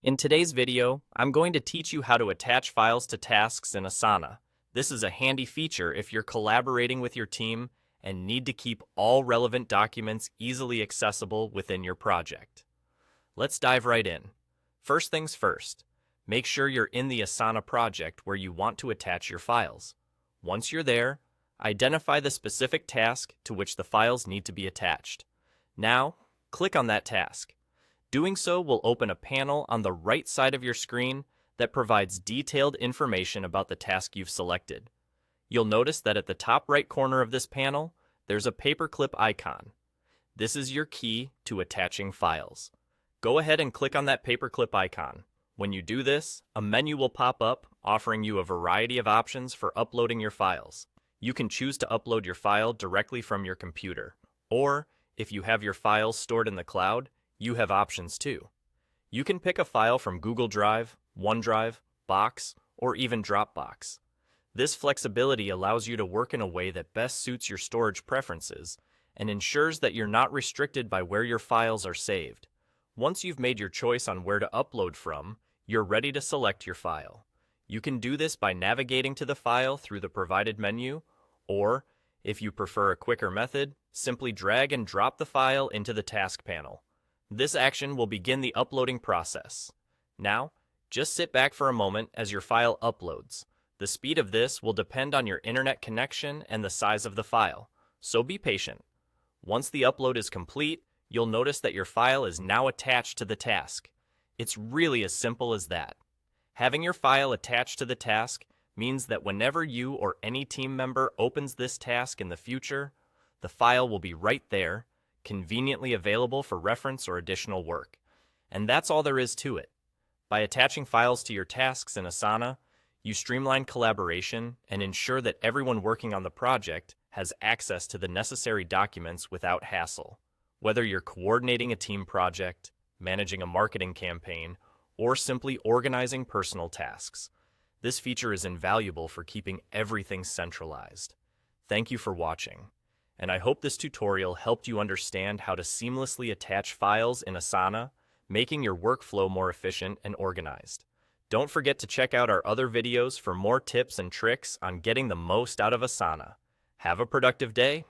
In today's video, I'm going to teach you how to attach files to tasks in Asana. This is a handy feature if you're collaborating with your team and need to keep all relevant documents easily accessible within your project. Let's dive right in. First things first, make sure you're in the Asana project where you want to attach your files. Once you're there, identify the specific task to which the files need to be attached. Now, click on that task. Doing so will open a panel on the right side of your screen that provides detailed information about the task you've selected. You'll notice that at the top right corner of this panel, there's a paperclip icon. This is your key to attaching files. Go ahead and click on that paperclip icon. When you do this, a menu will pop up offering you a variety of options for uploading your files. You can choose to upload your file directly from your computer, or if you have your files stored in the cloud, you have options too. You can pick a file from Google Drive, OneDrive, Box, or even Dropbox. This flexibility allows you to work in a way that best suits your storage preferences and ensures that you're not restricted by where your files are saved. Once you've made your choice on where to upload from, you're ready to select your file. You can do this by navigating to the file through the provided menu, or, if you prefer a quicker method, simply drag and drop the file into the task panel. This action will begin the uploading process. Now, just sit back for a moment as your file uploads. The speed of this will depend on your internet connection and the size of the file, so be patient. Once the upload is complete, you'll notice that your file is now attached to the task. It's really as simple as that. Having your file attached to the task means that whenever you or any team member opens this task in the future, the file will be right there, conveniently available for reference or additional work. And that's all there is to it. By attaching files to your tasks in Asana, you streamline collaboration and ensure that everyone working on the project has access to the necessary documents without hassle. Whether you're coordinating a team project, managing a marketing campaign, or simply organizing personal tasks, this feature is invaluable for keeping everything centralized. Thank you for watching, and I hope this tutorial helped you understand how to seamlessly attach files in Asana, making your workflow more efficient and organized. Don't forget to check out our other videos for more tips and tricks on getting the most out of Asana. Have a productive day,